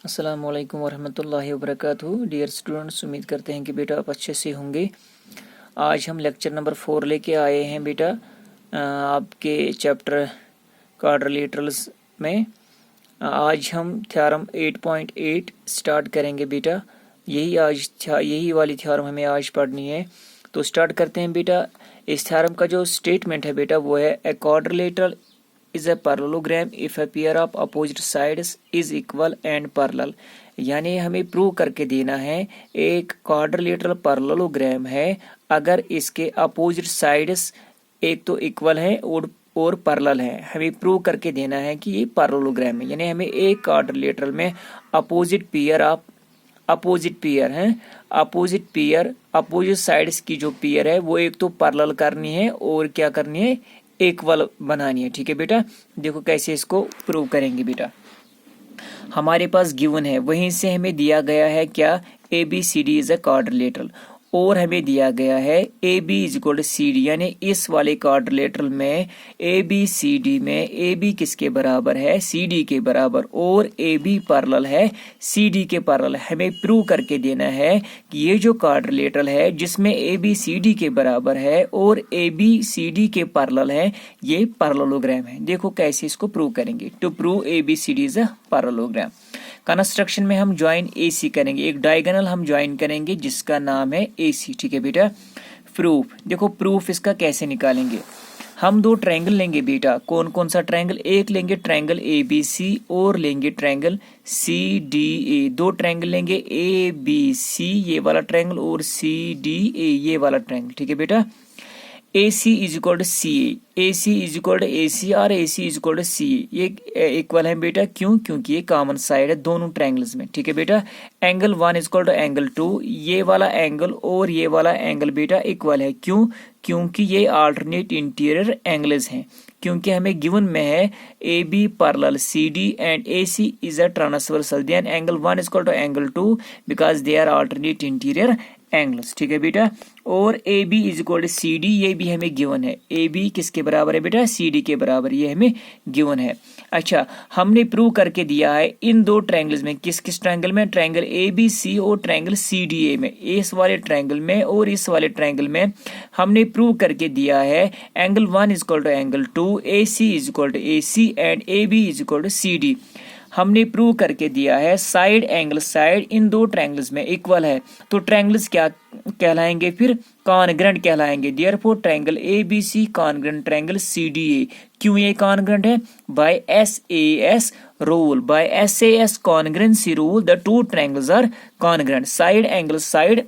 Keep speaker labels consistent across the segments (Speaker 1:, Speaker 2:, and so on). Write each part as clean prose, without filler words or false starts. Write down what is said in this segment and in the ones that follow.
Speaker 1: अस्सलाम वालेकुम वरहमतुल्लाहि वबरकातुहू। डियर स्टूडेंट्स, उम्मीद करते हैं कि बेटा आप अच्छे से होंगे। आज हम लेक्चर नंबर 4 लेके आए हैं बेटा आपके चैप्टर क्वाड्रिलेटरल्स में। आज हम थ्योरम 8.8 स्टार्ट करेंगे बेटा। यही वाली थ्योरम हमें आज पढ़नी है, तो स्टार्ट करते हैं बेटा। इस थ्योरम का जो स्टेटमेंट है बेटा वो है a quadrilateral is a parallelogram if a pair of opposite sides is equal and parallel। यानी हमें प्रूव करके देना है एक क्वाड्रिलेटरल पैरेललोग्राम है अगर इसके अपोजिट साइड्स एक तो इक्वल है और पैरेलल है। हमें प्रूव करके देना है कि ये पैरेललोग्राम है, यानी हमें एक क्वाड्रिलेटरल में अपोजिट साइड्स की जो पेयर है वो एक तो पैरेलल करनी है और क्या करनी है, इक्वल बनानी है। ठीक है बेटा, देखो कैसे इसको प्रूव करेंगे बेटा। हमारे पास गिवन है, वहीं से हमें दिया गया है क्या, A B C D is a quadrilateral, और हमें दिया गया है A B is equal to C D, यानी इस वाले क्वाड्रिलेटरल में ए बी सी डी में ए बी किसके बराबर है, सी डी के बराबर, और ए बी पैरेलल है सी डी के पैरेलल। हमें प्रूव करके देना है कि ये जो क्वाड्रिलेटरल है जिसमें ए बी सी डी के बराबर है और ए बी सी डी के पैरेलल है, ये पैरेललोग्राम है। देखो कैसे इसको प्रूव करेंगे। To prove A B C D is a parallelogram, construction में हम ज्वाइन AC करेंगे, एक डायगोनल हम ज्वाइन करेंगे जिसका नाम है AC। ठीक है बेटा। प्रूफ, देखो प्रूफ इसका कैसे निकालेंगे। हम दो ट्रायंगल लेंगे बेटा। कौन कौन सा ट्रायंगल, एक लेंगे ट्रायंगल ABC और लेंगे ट्रायंगल CDA। दो ट्रायंगल लेंगे ABC ये वाला ट्रायंगल और CDA ये वाला ट्रायंगल। ठीक है बेटा। AC is equal to CA, AC is equal to AC और AC is equal to CA, ये इक्वल है बेटा। क्यों? क्योंकि ये कॉमन साइड है दोनों ट्रायंगल्स में। ठीक है बेटा। Angle 1 is equal to angle 2, ये वाला एंगल और ये वाला एंगल बेटा इक्वल है। क्यों? क्योंकि ये अल्टरनेट इंटीरियर एंगल्स हैं। क्योंकि हमें गिवन में है AB parallel CD and AC is a transversal, then angle 1 is equal to angle 2 because they are alternate interior angles. ठीक है बेटा। और AB is equal to CD, ये भी हमें गिवन है। AB किसके बराबर है बेटा, CD के बराबर, ये हमें गिवन है। अच्छा, हमने प्रूव करके दिया है इन दो ट्रायंगल्स में, किस किस ट्रायंगल में, ट्रायंगल ABC और ट्रायंगल CDA में, इस वाले ट्रायंगल में और इस वाले ट्रायंगल में हमने प्रूव करके दिया है angle 1 is equal to angle 2, AC is equal to AC and AB is equal to CD। हमने प्रूव करके दिया है साइड इन दो ट्रायंगल्स में इक्वल है, तो ट्रायंगल्स क्या कहलाएंगे फिर, कॉन्ग्रुएंट कहलाएंगे। Therefore triangle ABC congruent triangle CDA। क्यों ये कॉन्ग्रुएंट है? By SAS rule, by SAS congruency rule the two triangles are congruent. Side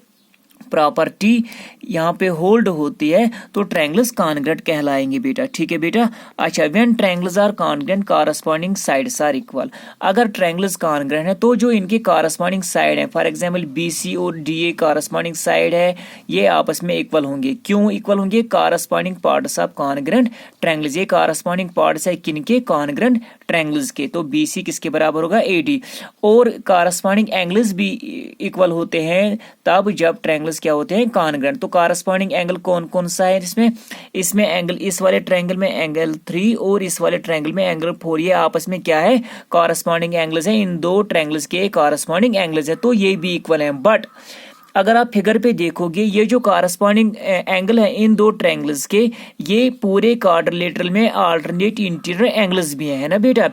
Speaker 1: property यहाँ पे होल्ड होती है तो ट्रायंगल्स कॉन्ग्रुएंट कहलाएंगे बेटा। ठीक है बेटा। अच्छा, when triangles are congruent corresponding sides are equal, अगर ट्रायंगल्स कॉन्ग्रुएंट है तो जो इनके कॉरस्पॉन्डिंग साइड है, फॉर एग्जांपल BC और DA कॉरस्पॉन्डिंग साइड है, ये आपस में इक्वल होंगे। क्यों इक्वल होंगे? Corresponding parts of congruent triangles, ये कॉरस्पॉन्डिंग पार्ट्स है किनके, कॉन्ग्रुएंट ट्रायंगल्स के। तो BC किसके बराबर होगा, AD। और कॉरस्पॉन्डिंग एंगल्स भी इक्वल होते हैं तब जब ट्रायंगल्स क्या होते हैं, कॉन्ग्रुएंट। तो कॉरस्पॉन्डिंग एंगल कौन कौन सा है इसमें एंगल, इस वाले ट्रायंगल में एंगल 3 और इस वाले ट्रायंगल में एंगल 4, ये आपस में क्या है, कॉरस्पॉन्डिंग एंगल्स है, इन दो ट्रायंगल्स के कॉरस्पॉन्डिंग एंगल्स है, तो ये भी इक्वल है। बट अगर आप फिगर पे देखोगे ये जो कॉरस्पॉन्डिंग एंगल है इन दो ट्रायंगल्स के, ये पूरे क्वाड्रिलेटरल में अल्टरनेट इंटीरियर एंगल्स भी है ना बेटा।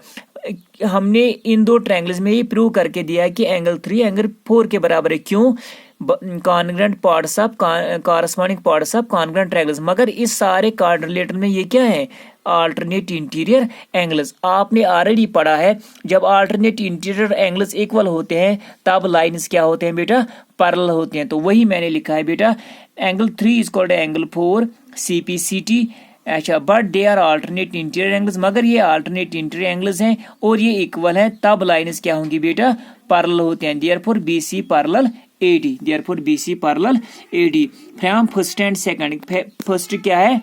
Speaker 1: हमने इन दो ट्रायंगल्स में ये प्रूव करके दिया है कि एंगल 3 एंगल 4 के बराबर है। क्यों? Congruent parts of corresponding parts of congruent triangles. मगर इस सारे क्वाड्रिलेटरल में ये क्या है, अल्टरनेट इंटीरियर एंगल्स। आपने ऑलरेडी पढ़ा है जब अल्टरनेट इंटीरियर एंगल्स इक्वल होते हैं तब लाइंस क्या होते हैं बेटा, पैरेलल होते हैं। तो वही मैंने लिखा है बेटा, angle 3 is equal to angle 4 CPCT। अच्छा, but they are alternate interior angles, मगर ये अल्टरनेट इंटीरियर एंगल्स हैं और ये इक्वल है तब लाइंस क्या होंगी बेटा, पैरेलल होते हैं। Therefore BC parallel AD, therefore BC parallel AD। From first and second, first क्या है,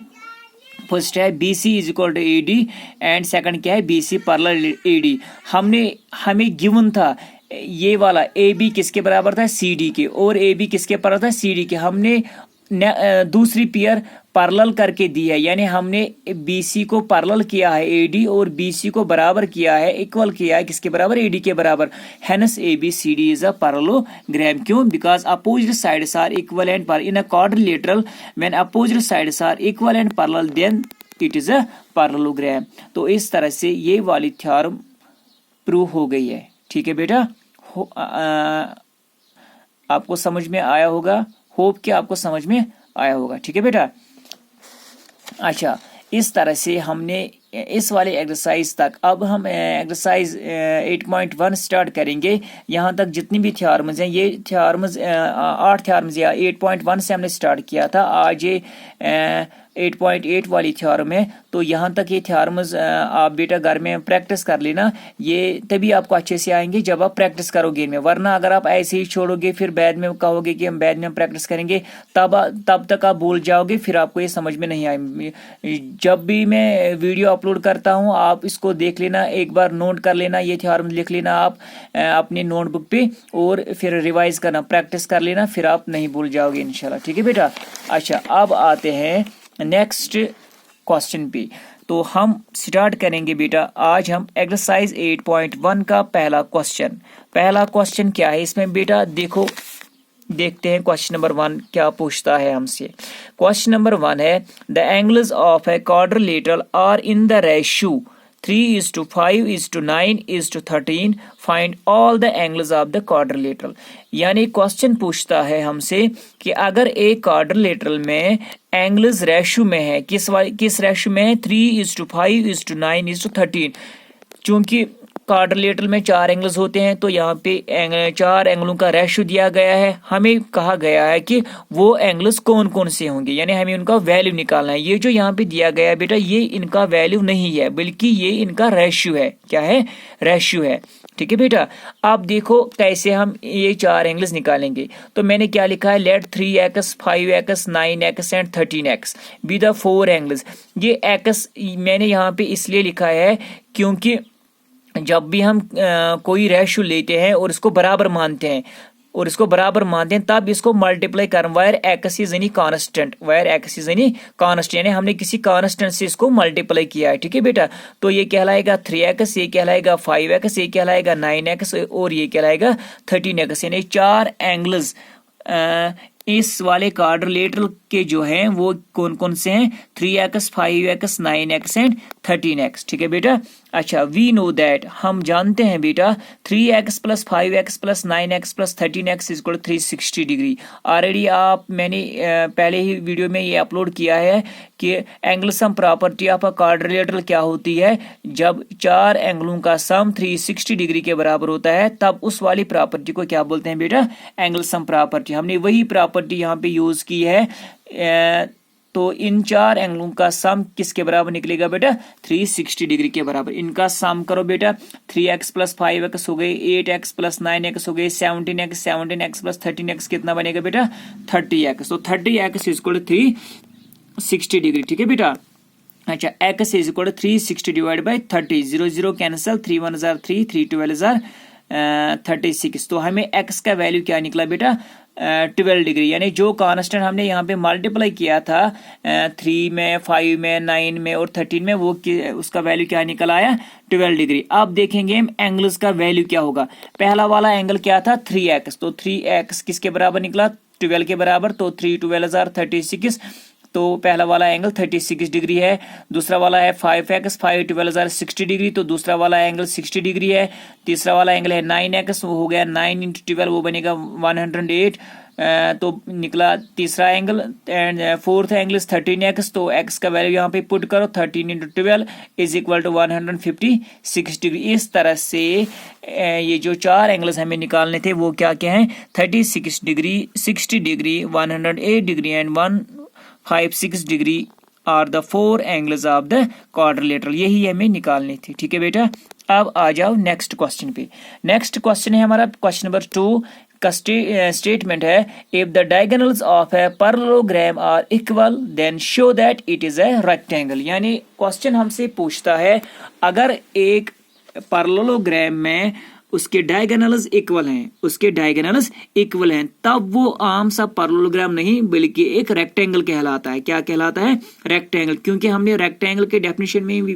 Speaker 1: फर्स्ट है BC is equal to AD and second क्या है, BC पैरेलल AD। हमें गिवन था ये वाला AB किसके बराबर था, CD के, और AB किसके बराबर था, CD के। हमने दूसरी पेयर पैरेलल करके दी है, यानी हमने BC को पैरेलल किया है AD और BC को बराबर किया है, इक्वल किया है किसके बराबर, AD के बराबर। Hence ABCD is a parallelogram. क्यों? Because opposite sides are equal and parallel in a quadrilateral, when opposite sides are equal and parallel then it is a parallelogram. तो इस तरह से ये वाली थ्योरम प्रूव हो गई है। ठीक है बेटा, आपको समझ में आया होगा, होप कि आपको समझ में आया होगा। ठीक है बेटा। अच्छा, इस तरह से हमने इस वाले एक्सरसाइज तक, अब हम एक्सरसाइज 8.1 स्टार्ट करेंगे। यहाँ तक जितनी भी थ्योरम्स हैं, ये थ्योरम्स 8 थ्योरम्स या 8.1 से हमने स्टार्ट किया था। आज ये 8.8 वाली थ्योरम है। तो यहाँ तक ये थ्योरम्स आप बेटा घर में प्रैक्टिस कर लेना, ये तभी आपको अच्छे से आएंगे जब आप प्रैक्टिस करोगे इनमें। वरना अगर आप ऐसे ही छोड़ोगे, फिर बाद में कहोगे कि हम बाद में हम प्रैक्टिस करेंगे, तब तक आप भूल जाओगे, फिर आपको ये समझ में नहीं आएंगे। जब भी मैं वीडियो अपलोड करता हूँ आप इसको देख लेना, एक बार नोट कर लेना, ये थ्योरम लिख लेना आप अपनी नोटबुक पे और फिर रिवाइज करना, प्रैक्टिस कर लेना, फिर आप नहीं भूल जाओगे इंशाल्लाह। ठीक है बेटा। अच्छा, अब आते हैं नेक्स्ट क्वेश्चन पे। तो हम स्टार्ट करेंगे बेटा, आज हम एक्सरसाइज 8.1 का पहला क्वेश्चन क्या है इसमें बेटा, देखो देखते हैं क्वेश्चन नंबर 1 क्या पूछता है हमसे। क्वेश्चन नंबर 1 है, the angles of a quadrilateral are in the ratio 3:5:9:13, find all the angles of the quadrilateral. यानी क्वेश्चन पूछता है हमसे कि अगर एक क्वाड्रिलेटरल में एंगल्स रेशियो में है, किस रेशियो में है, 3:5:9:13। चूंकि क्वाड्रिलेटरल में 4 एंगल्स होते हैं, तो यहाँ पे 4 एंगलों का रेशियो दिया गया है। हमें कहा गया है कि वो एंगल्स कौन कौन से होंगे, यानी हमें उनका वैल्यू निकालना है। ये जो यहाँ पे दिया गया है बेटा, ये इनका वैल्यू नहीं है, बल्कि ये इनका रेशियो है। क्या है? रेशियो है। ठीक है बेटा। अब देखो कैसे हम ये 4 एंगल्स निकालेंगे। तो मैंने क्या लिखा है, let 3x 5x 9x and 13x be the 4 angles. ये x मैंने यहाँ पे इसलिए लिखा है क्योंकि जब भी हम कोई रेशियो लेते हैं और इसको बराबर मानते हैं तब इसको मल्टीप्लाई कर, wire x is any constant, यानी हमने किसी कांस्टेंट से इसको मल्टीप्लाई किया है। ठीक है बेटा। तो ये कहलाएगा 3x, ये कहलाएगा 5x, ये कहलाएगा 9x और ये कहलाएगा 13x। यानी 4 एंगल्स इस वाले क्वाड्रिलेटरल के जो हैं वो कौन कौन से हैं, 3x 5x 9x and 13x। ठीक है बेटा। अच्छा, वी नो दैट, हम जानते हैं बेटा 3x plus 5x plus 9x plus 13x is equal 360 degree. Already मैंने पहले ही वीडियो में ये अपलोड किया है कि angle sum property of a quadrilateral क्या होती है। जब 4 एंगलों का सम 360 डिग्री के बराबर होता है तब उस वाली प्रॉपर्टी को क्या बोलते हैं बेटा, एंगल सम प्रॉपर्टी। हमने वही प्रॉपर्टी यहाँ पे यूज की है। तो इन 4 एंगलों का सम किसके बराबर निकलेगा बेटा, 360 डिग्री के बराबर। इनका सम करो बेटा, 3x प्लस 5x हो गए, 8x प्लस 9x हो गए, 17x प्लस 13x कितना बनेगा बेटा, 30x। तो 30x इज इक्वल 360 डिग्री। ठीक है बेटा। अच्छा, x is equal 360 divide by 30, 0 0 cancel, 3 1 jar 3, 3 12 jar 36। तो हमें x का वैल्यू क्या निकला बेटा, 12 डिग्री। यानी जो कांस्टेंट हमने यहाँ पे मल्टीप्लाई किया था 3 में, 5 में, 9 में और 13 में, वो उसका वैल्यू क्या निकल आया, 12 डिग्री। अब देखेंगे हम एंगल्स का वैल्यू क्या होगा। पहला वाला एंगल क्या था, 3x, तो 3x किसके बराबर निकला, 12 के बराबर। तो 3 12 जार 36, तो पहला वाला एंगल 36 डिग्री है। दूसरा वाला है 5x, 5 12 जार 60 डिग्री, तो दूसरा वाला एंगल 60 डिग्री है। तीसरा वाला एंगल है 9x, वो हो गया 9 × 12, वो बनेगा 108, तो निकला तीसरा angle. And fourth angle 13x, तो x का वैल्यू यहाँ पे पुट करो, 13 × 12 इज इक्वल टू 156 डिग्री। इस तरह से ये जो 4 एंगल्स हमें निकालने थे वो क्या क्या हैं, 36 degree, 60 degree, 108 degree and 156 degree are the 4 angles of the quadrilateral. यही हमें निकालनी थी। ठीक है बेटा। अब आ जाओ नेक्स्ट क्वेश्चन पे। नेक्स्ट क्वेश्चन है हमारा क्वेश्चन नंबर 2 का स्टेटमेंट है, if the diagonals of a parallelogram are equal then show that it is a rectangle. यानी क्वेश्चन हमसे पूछता है, अगर एक पैरेललोग्राम में उसके डायगोनल्स इक्वल हैं, उसके डायगोनल्स इक्वल हैं, तब वो आम सा पैरेललोग्राम नहीं बल्कि एक रेक्टेंगल कहलाता है। क्या कहलाता है? रेक्टेंगल। क्योंकि हमने रेक्टेंगल के डेफिनेशन में भी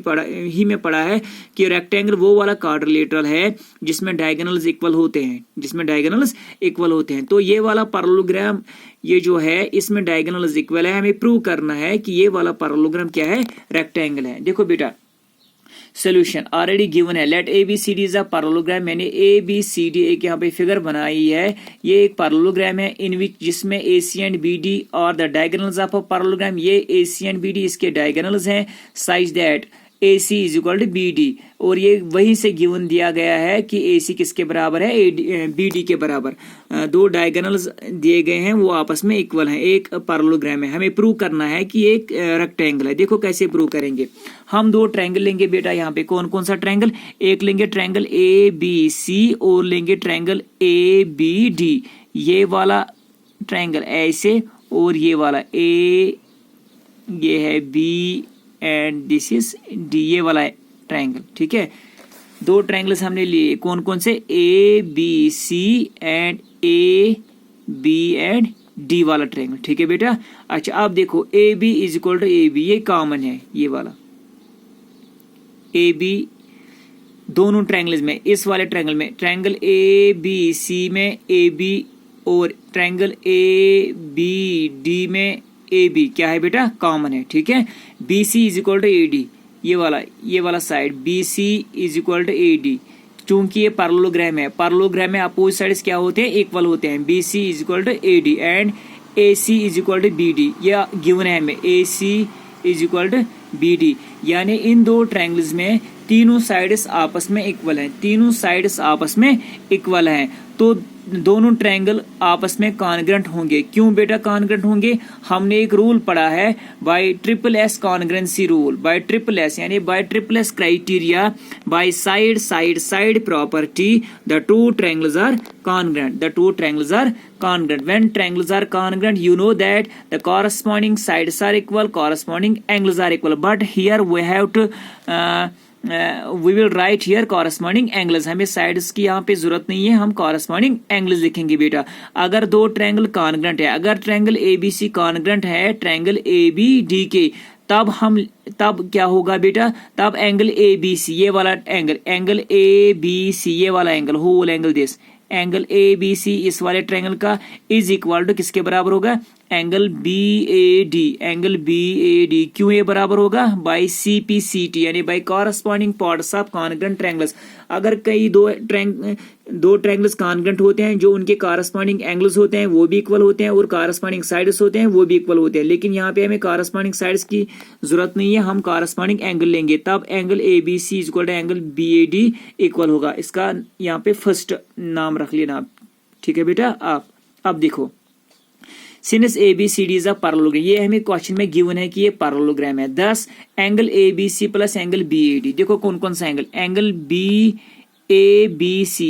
Speaker 1: पढ़ा है कि रेक्टेंगल वो वाला क्वाड्रिलेटरल है जिसमें डायगोनल्स इक्वल होते हैं, जिसमें डायगोनल्स इक्वल होते हैं। तो ये वाला पैरेललोग्राम ये जो है इसमें डायगोनल्स इक्वल है, हमें प्रूव करना है कि ये वाला पैरेललोग्राम क्या है? रेक्टेंगल है। देखो बेटा सोल्यूशन ऑलरेडी गिवन है, let A B C D is a parallelogram. मैंने ए बी सी डी एक यहाँ पे फिगर बनाई है, ये एक पैरेललोग्राम है इन विच जिसमें A C and B D और the diagonals of a parallelogram. ये A C and B D इसके डायगोनल्स हैं such that A C is equal to B D, और ये वहीं से गिवन दिया गया है कि ए सी किसके बराबर है? बी डी के बराबर। दो डायगोनल्स दिए गए हैं वो आपस में इक्वल हैं, एक पैरेललोग्राम है। हमें प्रूव करना है कि एक रेक्टेंगल है। देखो कैसे प्रूव करेंगे। हम दो ट्रायंगल लेंगे बेटा, यहाँ पे कौन कौन सा ट्रायंगल? एक लेंगे ट्रायंगल ए बी सी और लेंगे ट्रायंगल ए बी डी। ये वाला ट्रायंगल ऐसे और ये वाला ए, ये है B and this is D, ये वाला ट्रायंगल। ठीक है, दो ट्रायंगल्स हमने लिए, कौन कौन से? A B C and A B and D वाला ट्रायंगल। ठीक है बेटा। अच्छा अब देखो A B is equal to A B, ये कॉमन है, ये वाला ए बी दोनों ट्रायंगल्स में। इस वाले ट्रायंगल में ट्रायंगल ए बी सी में ए बी और ट्रायंगल ए बी डी में ए बी क्या है बेटा? कॉमन है। ठीक है, B C is equal to A D, ये वाला side B C is equal to A D. चूंकि ये पैरेललोग्राम है, पैरेललोग्राम में अपोजिट साइड्स क्या होते हैं? इक्वल होते हैं। B C is equal to A D and A C is equal to B D, यह गिवन है हमें, A C is equal to B D. यानी इन दो ट्रायंगल्स में तीनों साइड्स आपस में इक्वल हैं, तीनों साइड्स आपस में इक्वल हैं, तो दोनों ट्रायंगल आपस में कॉन्ग्रुएंट होंगे। क्यों बेटा कॉन्ग्रुएंट होंगे? हमने एक रूल पढ़ा है by triple S congruency rule, by triple S यानी by triple S criteria, by side side side property the two triangles are congruent, the two triangles are congruent. When triangles are congruent, you know that the corresponding sides are equal, corresponding angles are equal, but here we have to we will write here corresponding angles. हमें sides की यहाँ पे जरूरत नहीं है, हम corresponding angles लिखेंगे बेटा। अगर दो ट्रायंगल congruent है, अगर ट्रायंगल ABC congruent है ट्रायंगल ABD के, तब क्या होगा बेटा? तब एंगल ABC ये वाला एंगल ABC ये वाला angle, whole angle this angle ABC इस वाले ट्रायंगल का इज इक्वल टू किसके बराबर होगा? Angle BAD, angle BAD। क्यों ये बराबर होगा? बाई CPCT यानी by corresponding parts of congruent triangles. अगर कई दो ट्रायंगल्स कॉन्ग्रुएंट होते हैं, जो उनके कॉरस्पॉन्डिंग एंगल्स होते हैं वो भी इक्वल होते हैं और कॉरस्पॉन्डिंग साइड्स होते हैं वो भी इक्वल होते हैं, लेकिन यहाँ पे हमें कॉरस्पॉन्डिंग साइड्स की जरूरत नहीं है, हम कॉरस्पॉन्डिंग एंगल लेंगे, तब angle ABC is equal to angle BAD equal होगा। इसका यहाँ पे फर्स्ट नाम रख लेना आप। ठीक है बेटा। आप अब देखो since ABCD is a parallelogram, ये हमें क्वेश्चन में गिवन है कि ये पैरेललोग्राम है। दस angle ABC plus angle BAD, देखो कौन कौन सा एंगल ABC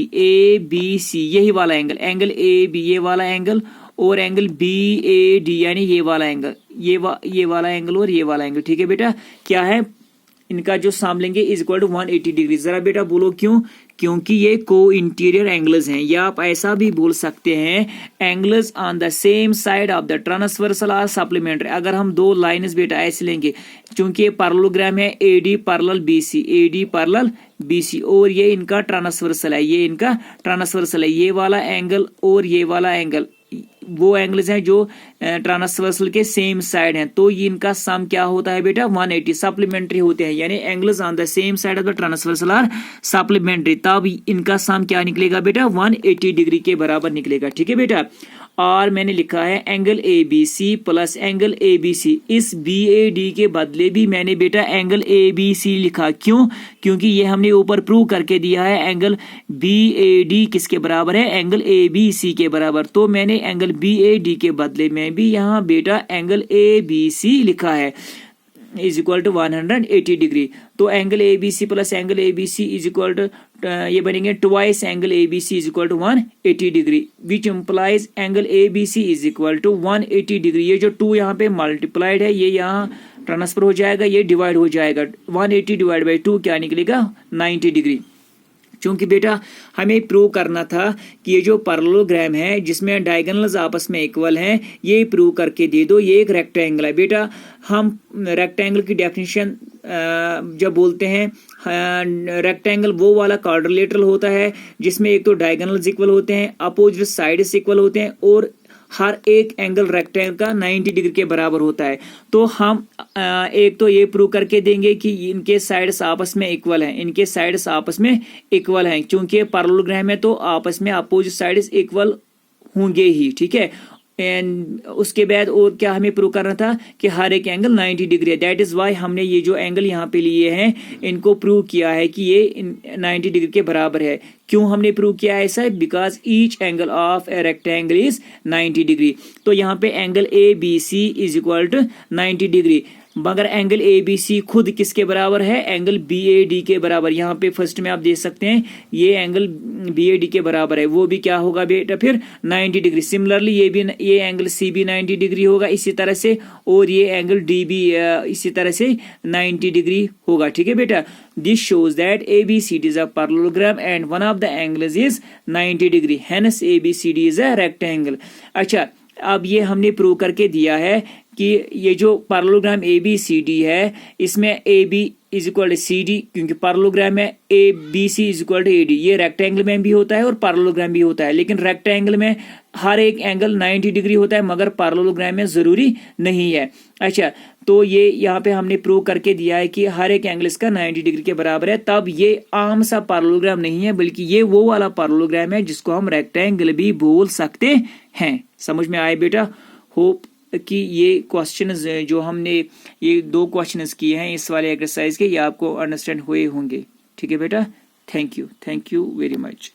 Speaker 1: यही वाला एंगल AB ये वाला एंगल और एंगल BAD यानी ये वाला एंगल, ये वाला एंगल और ये वाला एंगल। ठीक है बेटा। क्या है इनका जो सम लेंगे इज इक्वल टू 180 डिग्री। जरा बेटा बोलो क्यों? क्योंकि ये को इंटीरियर एंगल्स हैं, या आप ऐसा भी बोल सकते हैं angles on the same side of the transversal are supplementary. अगर हम दो लाइन्स बेटा ऐसे लेंगे, चूंकि ये पैरेललोग्राम है AD पैरेलल BC और ये इनका ट्रांसवर्सल है, ये इनका ट्रांसवर्सल है, ये वाला एंगल और ये वाला एंगल वो एंगल्स हैं जो ट्रांसवर्सल के सेम साइड हैं, तो ये इनका सम क्या होता है बेटा? 180 सप्लीमेंट्री होते हैं, यानी angles on the same side of the transversal are supplementary, तब इनका सम क्या निकलेगा बेटा? 180 डिग्री के बराबर निकलेगा। ठीक है बेटा। और मैंने लिखा है angle ABC plus angle ABC, इस BAD के बदले भी मैंने बेटा एंगल ABC लिखा। क्यों? क्योंकि ये हमने ऊपर प्रूव करके दिया है एंगल BAD किसके बराबर है? एंगल ABC के बराबर, तो मैंने एंगल BAD के बदले में भी यहाँ बेटा एंगल ABC लिखा है इज इक्वल टू 180 डिग्री। तो angle ABC plus angle ABC is equal to ये बनेंगे twice angle ABC is equal to 180 degree, which implies angle ABC is equal to 180 degree. ये जो 2 यहाँ पे मल्टीप्लाइड है, ये यहाँ ट्रांसफर हो जाएगा, ये डिवाइड हो जाएगा, 180 डिवाइड बाई 2 क्या निकलेगा? 90 डिग्री। क्योंकि बेटा हमें प्रूव करना था कि ये जो पैरेललोग्राम है जिसमें डायगोनल्स आपस में इक्वल हैं, ये प्रूव करके दे दो। ये एक रेक्टेंगल है बेटा। हम रेक्टेंगल की डेफिनेशन जब बोलते हैं, रेक्टेंगल वो वाला क्वाड्रिलेटरल होता है जिसमें एक तो डायगोनल्स इक्वल होते हैं, अपोजिट साइड्स इक्वल होते हैं और हर एक एंगल रेक्टेंगल का 90 डिग्री के बराबर होता है। तो हम एक तो ये प्रूव करके देंगे कि इनके साइड्स आपस में इक्वल हैं, इनके साइड्स आपस में इक्वल हैं, क्योंकि पैरेललोग्राम है तो आपस में अपोजिट साइड्स इक्वल होंगे ही, ठीक है। एंड उसके बाद और क्या हमें प्रूव करना था कि हर एक एंगल 90 डिग्री है। दैट इज वाई हमने ये जो एंगल यहाँ पे लिए हैं इनको प्रूव किया है कि ये 90 डिग्री के बराबर है। क्यों हमने प्रूव किया है ऐसा? Because each angle of a rectangle is 90 degree. तो यहाँ पे angle A B C is equal to 90 degree, मगर एंगल ए बी सी खुद किसके बराबर है? एंगल बी ए डी के बराबर। यहाँ पे फर्स्ट में आप देख सकते हैं ये एंगल बी ए डी के बराबर है, वो भी क्या होगा बेटा फिर 90 डिग्री। सिमिलरली ये एंगल सी भी 90 डिग्री होगा इसी तरह से, और ये एंगल डी भी इसी तरह से 90 डिग्री होगा, ठीक है बेटा। This shows that ABCD is a parallelogram and one of the angles is 90 degree, hence ABCD is a rectangle. अच्छा, अब ये हमने प्रूव करके दिया है कि ये जो पैरेललोग्राम ABCD है इसमें AB is equal to CD, क्योंकि पैरेललोग्राम में ABC is equal to AD। ये रेक्टेंगल में भी होता है और पैरेललोग्राम भी होता है, लेकिन रेक्टेंगल में हर एक एंगल 90 डिग्री होता है मगर पैरेललोग्राम में जरूरी नहीं है। अच्छा, तो ये यहाँ पे हमने प्रूव करके दिया है कि हर एक एंगल इसका 90 डिग्री के बराबर है। तब ये आम सा पैरेललोग्राम नहीं है, बल्कि ये वो वाला पैरेललोग्राम है जिसको हम रेक्टेंगल भी बोल सकते हैं। समझ में आए बेटा? होप कि ये क्वेश्चंस जो हमने ये 2 क्वेश्चंस किए हैं इस वाले एक्सरसाइज के, ये आपको अंडरस्टैंड हुए होंगे, ठीक है बेटा। Thank you very much.